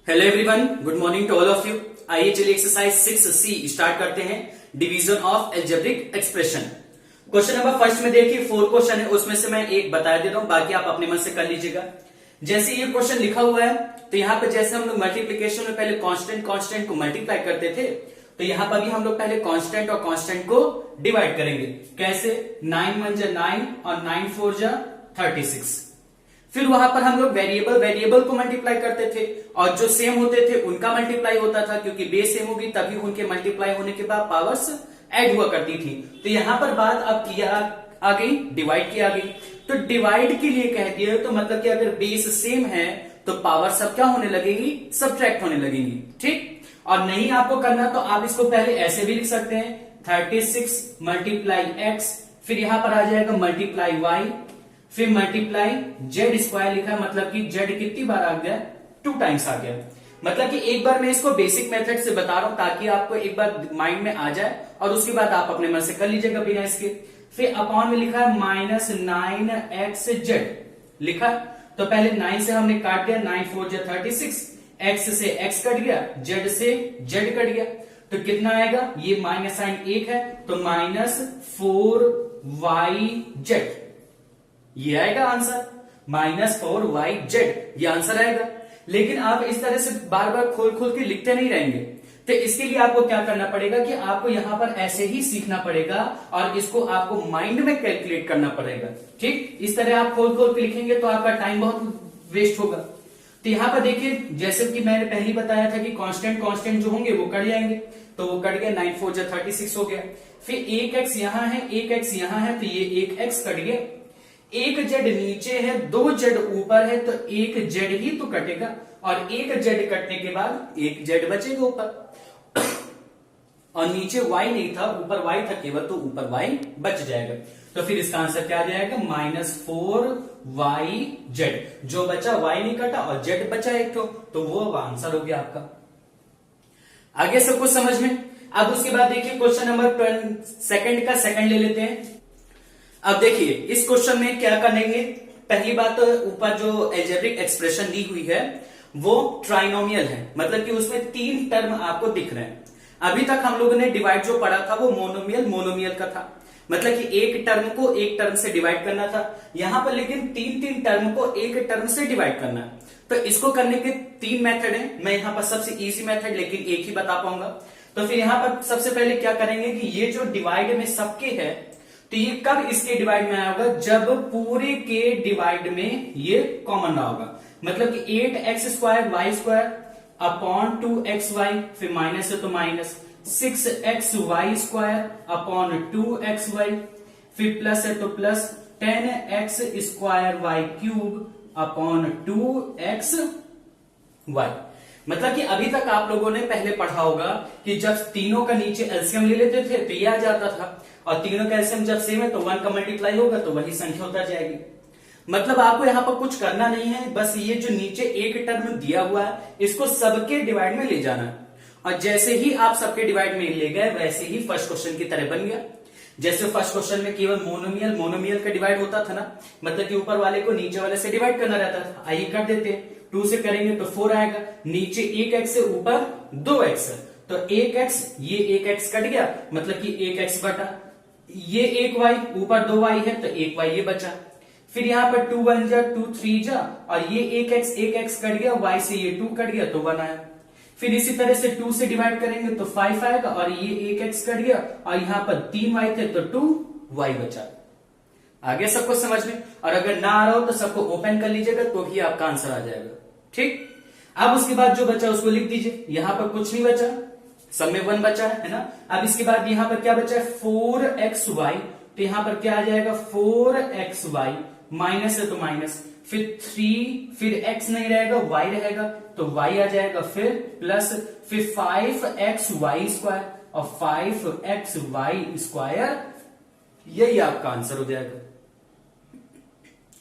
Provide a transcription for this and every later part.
Hello everyone, good morning to all of you. आइए चलिए exercise 6C start करते हैं। Division of algebraic expression. Question number first में देखिए 4 क्वेश्चन है, उसमें से मैं एक बता दे रहा हूं, बाकी आप अपने मन से कर लीजिएगा। जैसे ये क्वेश्चन लिखा हुआ है तो यहाँ पे जैसे हम लोग मल्टीप्लीकेशन में पहले कांस्टेंट को मल्टीप्लाई करते थे, तो यहाँ पर भी हम लोग पहले कांस्टेंट और कांस्टेंट को डिवाइड करेंगे। कैसे? 9 1 जा 9 और 9 4 जा 36। फिर वहां पर हम लोग वेरिएबल को मल्टीप्लाई करते थे और जो सेम होते थे उनका मल्टीप्लाई होता था, क्योंकि बेस सेम होगी तभी उनके मल्टीप्लाई होने के बाद पावर्स ऐड हुआ करती थी। तो यहां पर बात अब किया आ गई, डिवाइड की आ गई। तो डिवाइड के लिए कह दिया तो मतलब कि अगर बेस सेम है तो पावर सब क्या होने लगेगी? सब्ट्रैक्ट होने लगेंगी। ठीक, और नहीं आपको करना तो आप इसको पहले ऐसे भी लिख सकते हैं 36 मल्टीप्लाई एक्स, फिर यहां पर आ जाएगा मल्टीप्लाई वाई, फिर मल्टीप्लाई जेड स्क्वायर लिखा, मतलब कि जेड कितनी बार आ गया? 2 टाइम्स आ गया। मतलब कि एक बार मैं इसको बेसिक मेथड से बता रहा हूं ताकि आपको एक बार माइंड में आ जाए और उसके बाद आप अपने मन से कर लीजिएगा बिना इसके। फिर अपॉन में लिखा है -9x जेड लिखा, तो पहले 9 से हमने काट दिया, 9 4 जा 36, x से x कट गया, z से z कट गया, तो कितना आएगा? ये माइनस साइन 1 है तो -4yz, ये आएगा आंसर। -4yz ये आंसर आएगा। लेकिन आप इस तरह से बार बार खोल खोल के लिखते नहीं रहेंगे, तो इसके लिए आपको क्या करना पड़ेगा कि आपको यहां पर ऐसे ही सीखना पड़ेगा और इसको आपको माइंड में कैलकुलेट करना पड़ेगा। ठीक, इस तरह आप खोल खोल के लिखेंगे तो आपका टाइम बहुत वेस्ट होगा। तो यहां पर देखिए, जैसे कि मैंने पहले ही बताया था कि कांस्टेंट जो होंगे वो कट जाएंगे, तो वो कट गया, 9 4 जा 36 हो गया। फिर 1x यहां है, 1x यहां है, तो ये 1x कट गया। 1 जेड नीचे है, 2 जेड ऊपर है, तो 1 जेड ही तो कटेगा, और 1 जेड कटने के बाद 1 जेड बचेगा ऊपर और नीचे y नहीं था, ऊपर y था केवल, तो ऊपर y बच जाएगा। तो फिर इसका आंसर क्या आ जाएगा? -4yz। जो बचा y नहीं कटा और z बचा एक तो वो आंसर हो गया आपका। आगे सब कुछ समझ में। अब उसके बाद देखिए क्वेश्चन नंबर सेकंड का सेकंड ले लेते हैं। अब देखिए इस क्वेश्चन में क्या करेंगे। पहली बात तो ऊपर जो एल्जेब्रिक एक्सप्रेशन दी हुई है वो ट्राइनोमियल है, मतलब कि उसमें 3 टर्म आपको दिख रहे हैं। अभी तक हम लोगों ने डिवाइड जो पढ़ा था वो मोनोमियल का था, मतलब कि एक टर्म को एक टर्म से डिवाइड करना था। यहां पर लेकिन 3 टर्म को एक टर्म से डिवाइड करना है। तो इसको करने के 3 मेथड है। मैं यहां पर सबसे इजी मेथड लेकिन एक ही बता पाऊंगा। तो फिर यहां पर सबसे पहले क्या करेंगे कि ये जो डिवाइड में सबके है, तो ये कब इसके डिवाइड में आया होगा? जब पूरे के डिवाइड में ये कॉमन रहा होगा। मतलब कि 8x² y² अपॉन 2xy, फिर माइनस है तो माइनस 6xy² अपॉन 2xy, फिर प्लस है तो plus 10x² y³ upon 2xy। मतलब कि अभी तक आप लोगों ने पहले पढ़ा होगा कि जब तीनों का नीचे एलसीएम ले लेते थे तो ये आ जाता था, और तीनों का एलसीएम जब सेम है तो 1 का मल्टीप्लाई होगा तो वही संख्या होता जाएगी। मतलब आपको यहां पर कुछ करना नहीं है, बस ये जो नीचे एक टर्म दिया हुआ है इसको सबके डिवाइड में ले जाना है, और जैसे ही आप सबके डिवाइड में ले गए वैसे ही फर्स्ट क्वेश्चन की तरह बन गया। जैसे फर्स्ट क्वेश्चन में केवल मोनोमियल का डिवाइड होता था ना, मतलब कि ऊपर वाले को नीचे वाले से डिवाइड करना रहता था। आइए कर देते हैं, 2 से करेंगे तो 4 आएगा, नीचे 1x से ऊपर 2x, तो 1x ये 1x कट गया, मतलब कि 1x बटा ये 1y, ऊपर 2y है तो 1y ये बचा। फिर यहां पर 2 1 जा 2 3 जा, और ये 1x कट गया, y से ये 2 कट गया तो 1 आया। फिर इसी तरह से 2 से डिवाइड करेंगे तो 5 आएगा, और ये 1x कट गया, और यहां पर 3y थे तो 2y बचा। आगे सबको समझ में। और अगर ना आ रहा हो तो सबको ओपन कर लीजिएगा तो भी आपका आंसर आ जाएगा। ठीक, अब उसके बाद जो बचा उसको लिख दीजिए। यहां पर कुछ नहीं बचा, सब में 1 बचा है ना। अब इसके बाद यहां पर क्या बचा है? 4xy, तो यहां पर क्या आ जाएगा? 4xy, माइनस है तो माइनस, फिर 3, फिर x नहीं रहेगा y रहेगा तो y आ जाएगा, फिर प्लस, फिर 5xy² और 5xy², यही आपका आंसर हो जाएगा।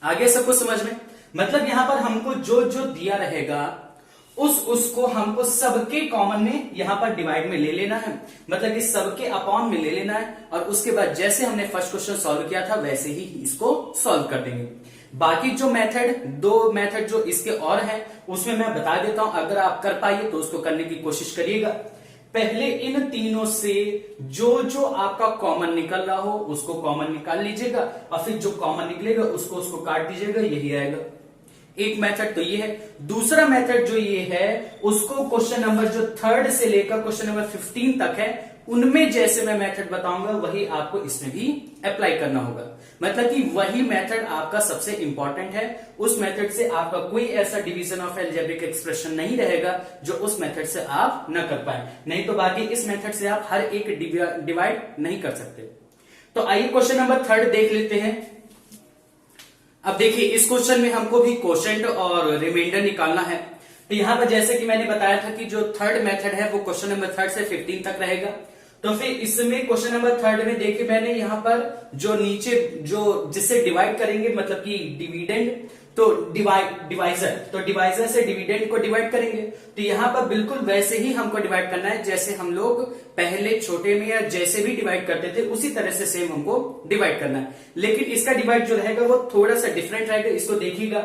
आगे सबको समझ में। मतलब यहां पर हमको जो जो दिया रहेगा उसको हमको सबके कॉमन में यहां पर डिवाइड में ले लेना है, मतलब कि सबके अपॉन में ले लेना है, और उसके बाद जैसे हमने फर्स्ट क्वेश्चन सॉल्व किया था वैसे ही इसको सॉल्व कर देंगे। बाकी जो मेथड, दो मेथड जो इसके और हैं उसमें मैं बता देता हूं, अगर आप कर पाइए तो उसको करने की कोशिश करिएगा। पहले इन तीनों से जो जो आपका कॉमन निकल रहा हो उसको कॉमन निकाल लीजिएगा, और फिर जो कॉमन निकलेगा उसको काट दीजिएगा, यही आएगा। एक मेथड तो ये है। दूसरा मेथड जो ये है उसको क्वेश्चन नंबर जो 3 से लेकर क्वेश्चन नंबर 15 तक है उनमें जैसे मैं मेथड बताऊंगा वही आपको इसमें भी अप्लाई करना होगा, मतलब कि वही मेथड आपका सबसे इंपॉर्टेंट है। उस मेथड से आपका कोई ऐसा डिवीजन ऑफ अलजेब्रिक एक्सप्रेशन नहीं रहेगा जो उस मेथड से आप न कर पाए, नहीं तो बाकी इस मेथड से आप हर एक डिवाइड नहीं कर सकते। तो आइए क्वेश्चन नंबर 3 देख लेते हैं। अब देखिए इस क्वेश्चन में हमको भी क्वोशेंट और रिमाइंडर निकालना है। तो यहां पर जैसे कि मैंने बताया था कि जो थर्ड मेथड है वो क्वेश्चन नंबर 3 से 15 तक रहेगा। तो फिर इसमें क्वेश्चन नंबर 3 में देखिए मैंने यहां पर जो नीचे जो जिससे डिवाइड करेंगे, मतलब कि डिविडेंड, तो डिवाइजर, तो डिवाइजर से डिविडेंड को डिवाइड करेंगे। तो यहां पर बिल्कुल वैसे ही हमको डिवाइड करना है जैसे हम लोग पहले छोटे में या जैसे भी डिवाइड करते थे उसी तरह से सेम हमको डिवाइड करना है, लेकिन इसका डिवाइड जो रहेगा वो थोड़ा सा डिफरेंट रहेगा। इसको देखिएगा,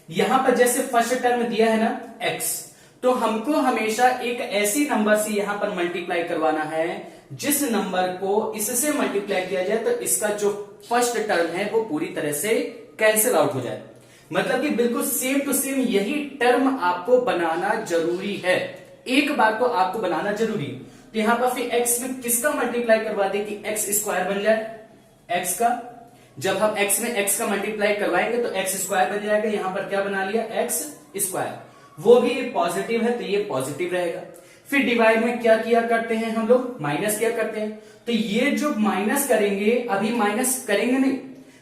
यहां पर जैसे फर्स्ट टर्म दिया है ना x, तो हमको हमेशा एक ऐसी नंबर से यहां पर मल्टीप्लाई करवाना है जिस नंबर को इससे मल्टीप्लाई किया जाए तो इसका जो फर्स्ट टर्म है वो पूरी तरह से कैंसिल आउट हो जाए, मतलब कि बिल्कुल सेम टू सेम यही टर्म आपको बनाना जरूरी है। एक बार तो आपको बनाना जरूरी है। तो यहां पर फिर x में किसका मल्टीप्लाई करवा दे कि x स्क्वायर बन जाए x का। जब हम x में x का मल्टीप्लाई करवाएंगे तो x स्क्वायर बन जाएगा। यहां पर क्या बना लिया x स्क्वायर, वो भी पॉजिटिव है तो ये पॉजिटिव रहेगा। फिर डिवाइड में क्या किया करते हैं हम लोग, माइनस किया करते हैं। तो ये जो माइनस करेंगे, अभी माइनस करेंगे नहीं,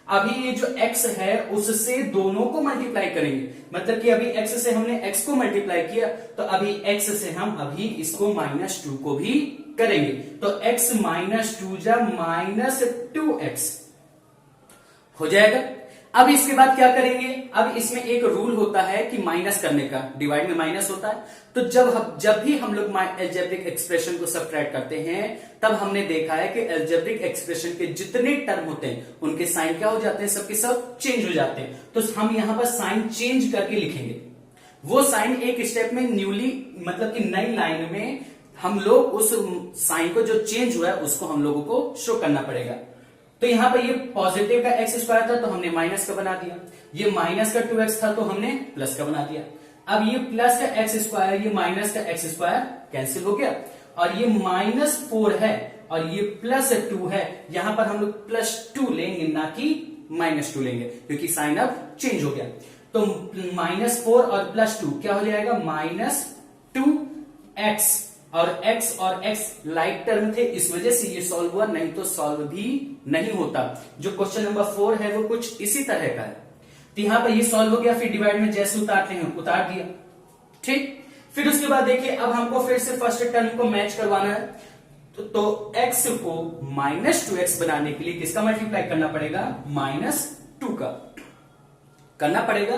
अभी ये जो x है उससे दोनों को मल्टीप्लाई करेंगे, मतलब कि अभी x से हमने x को मल्टीप्लाई किया तो अभी x से हम अभी इसको -2 को भी करेंगे। तो x -2 जा -2x हो जाएगा। अब इसके बाद क्या करेंगे, अब इसमें एक रूल होता है कि माइनस करने का, डिवाइड में माइनस होता है। तो जब भी हम लोग अलजेब्रिक एक्सप्रेशन को सब्ट्रैक्ट करते हैं तब हमने देखा है कि अलजेब्रिक एक्सप्रेशन के जितने टर्म होते हैं उनके साइन क्या हो जाते हैं, सबके सब चेंज हो जाते हैं। तो हम यहां पर साइन चेंज करके लिखेंगे। वो साइन एक स्टेप में न्यूली, मतलब कि नई लाइन में हम लोग उस साइन को जो चेंज हुआ है उसको हम लोगों को शो करना पड़ेगा। तो यहां पर ये पॉजिटिव का x स्क्वायर था तो हमने माइनस का बना दिया, ये माइनस का 2x था तो हमने प्लस का बना दिया। अब ये प्लस का x स्क्वायर, ये माइनस का x स्क्वायर कैंसिल हो गया, और ये -4 है और ये +2 है। यहां पर हम लोग +2 लेंगे ना कि -2 लेंगे, क्योंकि साइन अब चेंज हो गया। तो -4 और +2 क्या हो जाएगा, -2x, और x लाइक टर्म थे इस वजह से ये सॉल्व हुआ, नहीं तो सॉल्व भी नहीं होता। जो क्वेश्चन नंबर 4 है वो कुछ इसी तरह का है। तो यहां पर ये सॉल्व हो गया। फिर डिवाइड में जैसे उतारते हैं उतार दिया, ठीक। फिर उसके बाद देखिए अब हमको फिर से फर्स्ट टर्म को मैच करवाना है। तो x को -2x बनाने के लिए किसका मल्टीप्लाई करना पड़ेगा, -2 का करना पड़ेगा,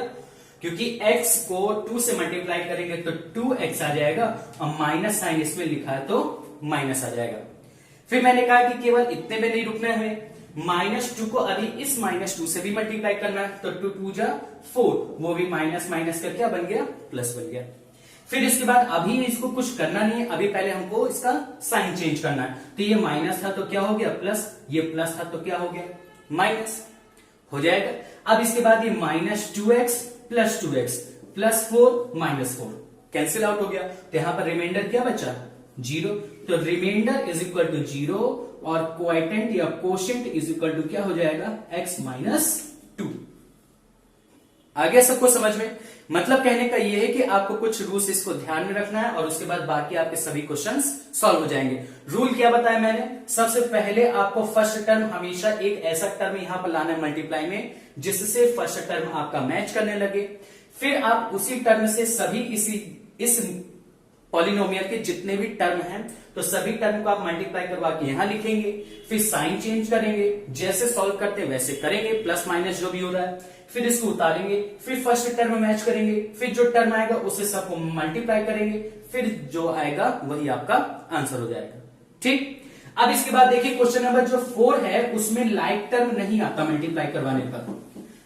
क्योंकि x को 2 से मल्टीप्लाई करेंगे तो 2x आ जाएगा, और माइनस साइन इसमें लिखा है तो माइनस आ जाएगा। फिर मैंने कहा कि केवल इतने में नहीं रुकना है, हमें -2 को अभी इस -2 से भी मल्टीप्लाई करना है। तो 2 2 जा 4, वो भी माइनस माइनस का क्या बन गया, प्लस बन गया। फिर इसके बाद अभी इसको कुछ करना नहीं है, अभी पहले हमको इसका साइन चेंज करना है। तो ये माइनस था तो क्या हो गया प्लस, ये प्लस था तो क्या हो गया माइनस हो जाएगा। अब इसके बाद ये -2x + 2x +4 -4 कैंसिल आउट हो गया। तो यहां पर रिमाइंडर क्या बचा, 0। तो रिमाइंडर इज इक्वल टू 0 और क्वोटिएंट या कोशेंट इज इक्वल टू क्या हो जाएगा, x -2। आ गया सबको समझ में। मतलब कहने का यह है कि आपको कुछ रूल्स इसको ध्यान में रखना है और उसके बाद बाकी आपके सभी क्वेश्चंस सॉल्व हो जाएंगे। रूल क्या बताया मैंने, सबसे पहले आपको फर्स्ट टर्म हमेशा एक ऐसा टर्म यहां पर लाना है मल्टीप्लाई में जिससे फर्स्ट टर्म आपका मैच करने लगे। फिर आप उसी टर्म से सभी इस पॉलिनोमियल के जितने भी टर्म हैं तो सभी टर्म को आप मल्टीप्लाई करवा के यहां लिखेंगे। फिर साइन चेंज करेंगे, जैसे सॉल्व करते हैं वैसे करेंगे, प्लस माइनस जो भी हो रहा है। फिर इसको उतारेंगे, फिर फर्स्ट टर्म मैच करेंगे, फिर जो टर्म आएगा उसे सबको मल्टीप्लाई करेंगे, फिर जो आएगा वही आपका आंसर हो जाएगा। ठीक, अब इसके बाद देखिए क्वेश्चन नंबर जो 4 है उसमें लाइक टर्म नहीं आता मल्टीप्लाई करवाने पर।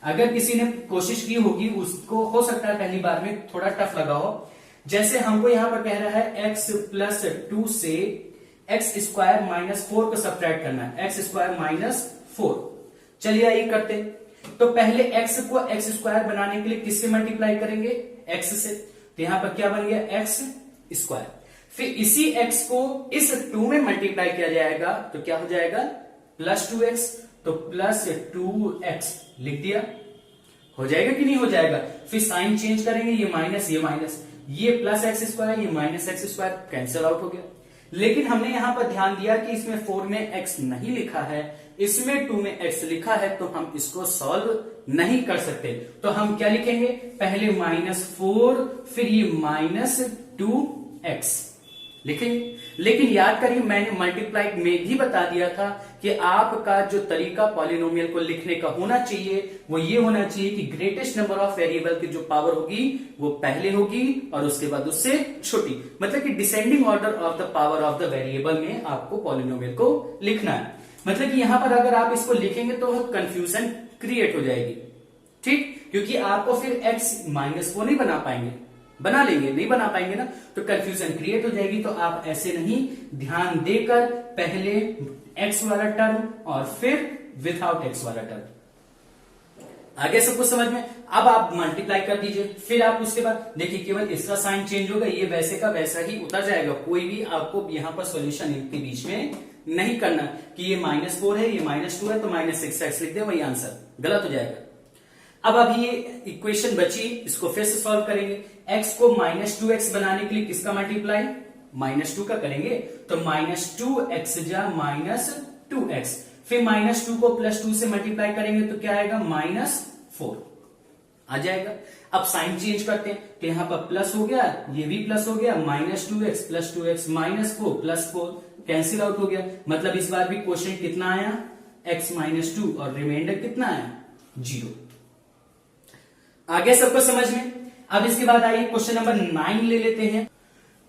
अगर किसी ने कोशिश की होगी उसको हो सकता है पहली बार में थोड़ा टफ लगा हो। जैसे हमको यहां पर कह रहा है x प्लस 2 से एक्स स्क्वायर माइनस 4 को सब्ट्रैक्ट करना है, एक्स स्क्वायर माइनस 4। चलिए आइए करते हैं। तो पहले x को एक्स स्क्वायर बनाने के लिए किससे मल्टीप्लाई करेंगे, x से। तो यहां पर क्या बन गया, एक्स स्क्वायर। फिर इसी x को इस 2 में मल्टीप्लाई किया जाएगा तो क्या हो जाएगा, प्लस 2x। तो प्लस 2x लिख दिया, हो जाएगा कि नहीं हो जाएगा। फिर साइन चेंज करेंगे, ये माइनस ये माइनस, ये प्लस एक्स स्क्वायर ये minus x square cancel out हो गया। लेकिन हमने यहां पर ध्यान दिया कि इसमें 4 में x नहीं लिखा है, इसमें 2 में x लिखा है, तो हम इसको सॉल्व नहीं कर सकते। तो हम क्या लिखेंगे, पहले -4 फिर ये -2x लिखेंगे। लेकिन याद करिए मैंने मल्टीप्लाई में भी बता दिया था कि आपका जो तरीका पॉलिनोमियल को लिखने का होना चाहिए वो ये होना चाहिए कि ग्रेटेस्ट नंबर ऑफ वेरिएबल की जो पावर होगी वो पहले होगी और उसके बाद उससे छोटी, मतलब कि descending order of the power of the variable में आपको पॉलिनोमियल को लिखना है। मतलब कि यहां पर अगर आप इसको लिखेंगे तो कंफ्यूजन क्रिएट हो जाएगी। ठीक, क्योंकि आपको फिर x -4 नहीं बना पाएंगे, बना लेंगे नहीं बना पाएंगे ना, तो कंफ्यूजन क्रिएट हो जाएगी। तो आप ऐसे नहीं, ध्यान देकर पहले x वाला टर्म और फिर विथआउट x वाला टर्म। आगे सबको समझ में। अब आप मल्टीप्लाई कर दीजिए, फिर आप उसके बाद देखिए केवल इसका साइन चेंज होगा, ये वैसे का वैसा ही उतर जाएगा। कोई भी आपको यहां पर सॉल्यूशन इनके बीच में नहीं करना कि ये -4 है ये -2 है तो -6x लिख दे, वही आंसर गलत हो जाएगा। अब अभी ये इक्वेशन बची, इसको फिर से सॉल्व करेंगे। x को -2x बनाने के लिए किसका मल्टीप्लाई, -2 का करेंगे। तो -2x जा -2x, फिर -2 को +2 से मल्टीप्लाई करेंगे तो क्या आएगा, -4 आ जाएगा। अब साइन चेंज करते हैं तो यहां पर प्लस हो गया, ये भी प्लस हो गया, -2x + 2x -4 + 4 कैंसिल आउट हो गया। मतलब इस बार भी क्वेश्चन कितना आया, x -2 और रिमाइंडर कितना आया, 0। आगे सबको समझ में। अब इसके बाद आइए क्वेश्चन नंबर 9 ले लेते हैं।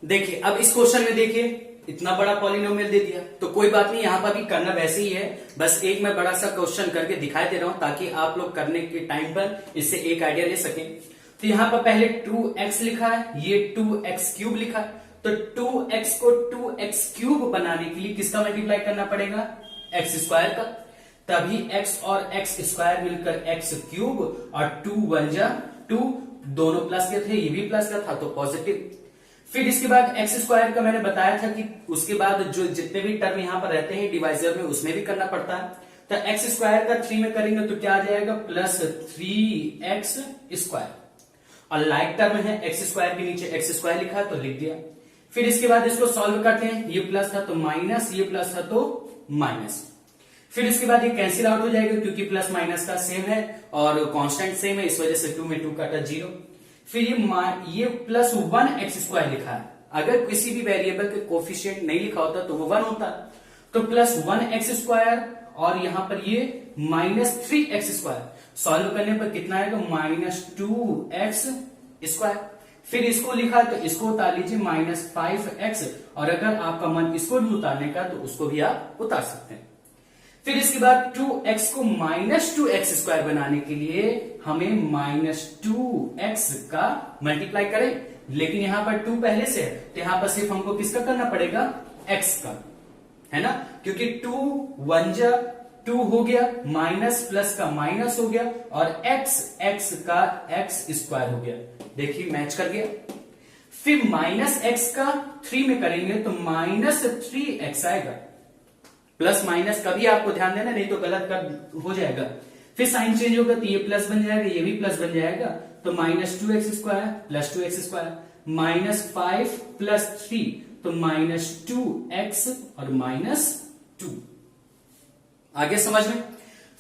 देखिए अब इस क्वेश्चन में देखिए इतना बड़ा पॉलिनोमियल दे दिया, तो कोई बात नहीं, यहां पर भी करना वैसे ही है, बस एक मैं बड़ा सा क्वेश्चन करके दिखाई दे रहा हूं ताकि आप लोग करने के टाइम पर इससे एक आइडिया ले सकें। तो यहां पर पहले 2x लिखा है, ये 2x³ लिखा है, तो 2x को 2x³ बनाने के लिए किसका मल्टीप्लाई करना पड़ेगा, x² का। तभी x और x² मिलकर x³ और 2 1 जा 2, दोनों प्लस के थे, ये भी प्लस का था तो पॉजिटिव। फिर इसके बाद x² का मैंने बताया था कि उसके बाद जो जितने भी टर्म यहां पर रहते हैं डिवाइजर में उसमें भी करना पड़ता है। तो x² का 3 में करेंगे तो क्या आ जाएगा, +3x²। और लाइक टर्म है x² के नीचे x² लिखा है तो लिख दिया। फिर इसके बाद इसको सॉल्व करते हैं, ये प्लस था तो माइनस, ये प्लस था तो माइनस। फिर इसके बाद ये कैंसिल आउट हो जाएगा क्योंकि प्लस माइनस का सेम है और कांस्टेंट सेम है, इस वजह से 2 में 2 काटा 0। फिर ये +1x² लिखा है, अगर किसी भी वेरिएबल के कोफिशिएंट नहीं लिखा होता तो वो 1 होता, तो +1x² और यहां पर ये -3x²। सॉल्व करने पर कितना आएगा, -2x²। फिर इसको लिखा तो इसको उतार लीजिए -5x, और अगर आपका मन इसको भी उतारने का तो उसको भी आप उतार सकते हैं। फिर इसके बाद 2x को -2x² बनाने के लिए हमें -2x का मल्टीप्लाई करें, लेकिन यहां पर 2 पहले से है तो यहां पर सिर्फ हमको किसका करना पड़ेगा, x का, है ना, क्योंकि 2 1 जा 2 हो गया, माइनस प्लस का माइनस हो गया और x का x² हो गया। देखिए मैच कर गया। फिर -x का 3 में करेंगे तो -3x आएगा। प्लस माइनस का भी आपको ध्यान देना, नहीं तो गलत कर हो जाएगा। फिर साइन चेंज होगा तो ये प्लस बन जाएगा, ये भी प्लस बन जाएगा, तो -2x² + 2x² -5 + 3 तो -2x और -2। आगे समझ में।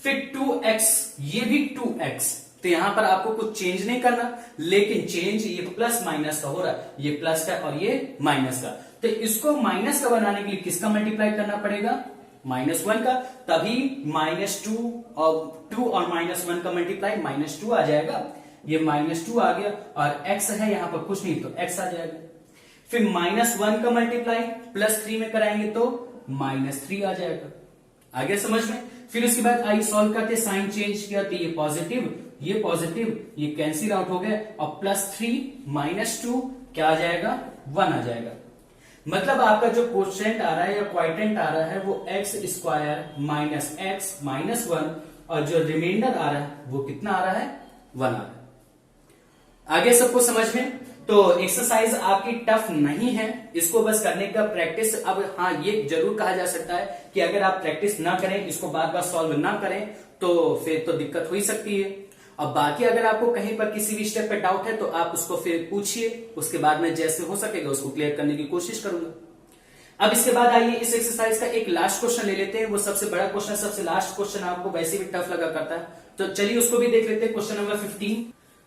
फिर 2x, ये भी 2x, तो यहां पर आपको कुछ चेंज नहीं करना, लेकिन चेंज ये प्लस माइनस का हो रहा है, ये प्लस का और ये माइनस का। तो इसको माइनस का बनाने के लिए किसका मल्टीप्लाई करना पड़ेगा, -1 का, तभी -2 और 2 और -1 का मल्टीप्लाई -2 आ जाएगा। ये -2 आ गया और x है यहाँ पर कुछ नहीं तो x आ जाएगा। फिर -1 का मल्टीप्लाई +3 में कराएंगे तो -3 आ जाएगा। आगे समझ में। फिर उसके बाद आइए सॉल्व करते, साइन चेंज किया तो ये पॉजिटिव ये कैंसिल आउट हो गया और +3 -2 क्या आ जाएगा, 1 आ जाएगा। मतलब आपका जो कोशेंट आ रहा है या क्वाइटेंट आ रहा है वो x² -x -1 और जो रिमाइंडर आ रहा है वो कितना आ रहा है, 1 आ रहा है। आगे सबको समझ में। तो एक्सरसाइज आपकी टफ नहीं है, इसको बस करने का प्रैक्टिस। अब हाँ, ये जरूर कहा जा सकता है कि अगर आप प्रैक्टिस ना करें, इसको बार बार सॉल्व ना करें तो फिर तो दिक्कत हो ही सकती है। अब बाकी अगर आपको कहीं पर किसी भी स्टेप पे डाउट है तो आप उसको फिर पूछिए, उसके बाद में जैसे हो सकेगा उसको क्लियर करने की कोशिश करूंगा। अब इसके बाद आइए इस एक्सरसाइज का एक लास्ट क्वेश्चन ले लेते हैं। वो सबसे बड़ा क्वेश्चन, सबसे लास्ट क्वेश्चन आपको वैसे भी टफ लगा करता है, तो चलिए उसको भी देख लेते हैं। Question number 15।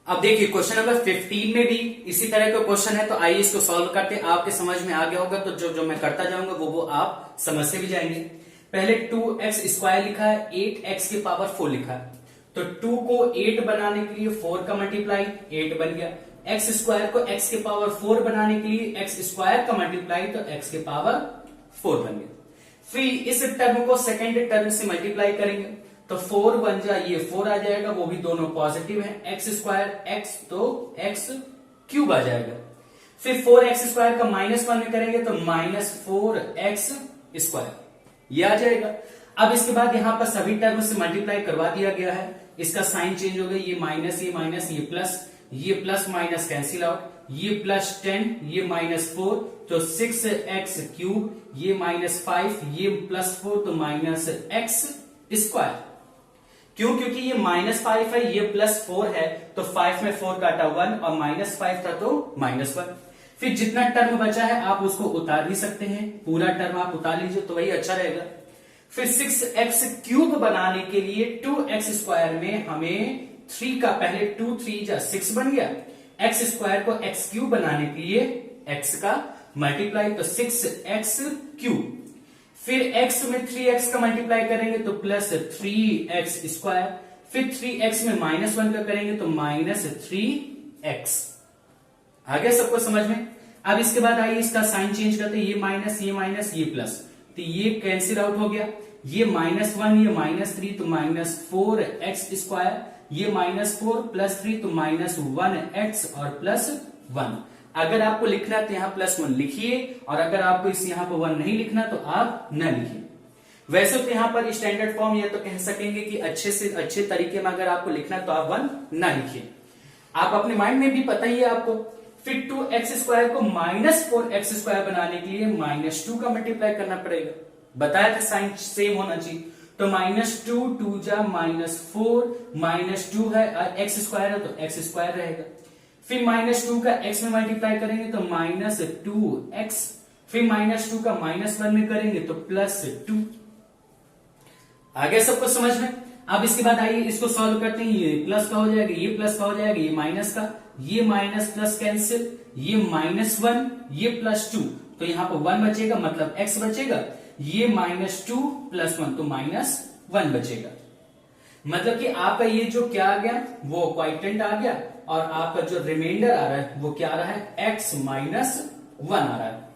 अब देखिए क्वेश्चन नंबर 15 में भी इसी तरह का क्वेश्चन है, तो आइए इसको सॉल्व करते हैं। आपके समझ में आ गया होगा तो जो मैं करता जाऊंगा वो आप समझते भी जाएंगे। पहले 2x² लिखा है, 8x की पावर 4 लिखा है, तो 2 को 8 बनाने के लिए 4 का मल्टीप्लाई 8 बन गया। x² को x की पावर 4 बनाने के लिए x² का मल्टीप्लाई तो x की पावर 4 बन गया। फिर इस टर्म को सेकेंड टर्म से मल्टीप्लाई करेंगे तो 4 बन जाए, ये 4 आ जाएगा, वो भी दोनों पॉजिटिव है। x² x तो x³ आ जाएगा। फिर 4x² का -1 में करेंगे तो -4x² ये आ जाएगा। अब इसके बाद यहां पर सभी टर्म से मल्टीप्लाई करवा दिया गया है, इसका साइन चेंज हो गया, ये माइनस ये प्लस माइनस कैंसिल आउट, ये +10 ये -4 तो 6x³, ये -5 ये +4 तो -x²। क्यों? क्योंकि ये -5 है, ये +4 है, तो 5 में 4 काटा 1 और -5 था तो -1। फिर जितना टर्म बचा है आप उसको उतार भी सकते हैं, पूरा टर्म आप उतार लीजिए तो वही अच्छा रहेगा। फिर 6x³ बनाने के लिए 2x² में हमें 3 का पहले 2 3 जा 6 बन गया, x² को x³ बनाने के लिए x का मल्टीप्लाई तो 6x³। फिर x में 3x का मल्टीप्लाई करेंगे तो +3x², फिर 3x में -1 का करेंगे तो -3x। आ गया सबको समझ में। अब इसके बाद आइए इसका साइन चेंज करते हैं, ये माइनस ये प्लस, तो ये कैंसिल आउट हो गया, ये -1 ये -3 तो -4x², ये -4 +3 तो -1x और +1। अगर आपको लिखना है तो यहाँ +1 लिखिए, और अगर आपको इस यहाँ पर 1 नहीं लिखना तो आप न लिखिए। वैसे तो यहाँ पर स्टैंडर्ड फॉर्म ये तो कह सकेंगे कि अच्छे से अच्छे तरीके में अगर आपको लिखना है तो आप 1 न लिखिए, आप अपने माइंड में भी पता ही है आपको। फिर 2x² को -4x² बनाने के लिए -2 का मल्टीप्लाई करना पड़ेगा, बताया था साइन सेम होना चाहिए, तो -2 2 जा -4 -2 है और x² है तो x² रहेगा। फिर -2 का x में मल्टीप्लाई करेंगे तो -2x, फिर -2 का -1 में करेंगे तो +2। आगे सबको समझ में। अब इसके बाद आइए इसको सॉल्व करते हैं, ये प्लस का हो जाएगा, ये प्लस का हो जाएगा, ये माइनस का, ये माइनस प्लस कैंसिल, ये -1 ये +2 तो यहाँ पर 1 बचेगा, मतलब x बचेगा, ये -2 + 1 तो -1 बचेगा। मतलब कि आपका ये जो क्या आ गया वो क्वाइटेंट आ गया, और आपका जो रिमाइंडर आ रहा है वो क्या आ रहा है, x - 1 आ रहा है।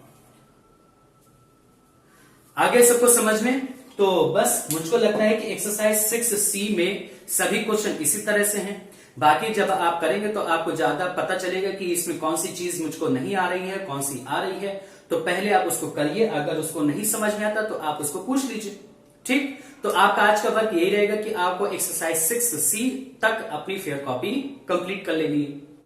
आगे सबको समझ में। तो बस मुझको लगता है कि एक्सरसाइज 6C में सभी क्वेश्चन इसी तरह से हैं। बाकी जब आप करेंगे तो आपको ज्यादा पता चलेगा कि इसमें कौन सी चीज मुझको नहीं आ रही है, कौन सी आ रही है। तो पहले आप उसको करिए, अगर उसको नहीं समझ में आता तो आप उसको पूछ लीजिए, ठीक। तो आपका आज का वर्क यही रहेगा कि आपको एक्सरसाइज 6C तक अपनी फेयर कॉपी कंप्लीट कर लेनी है।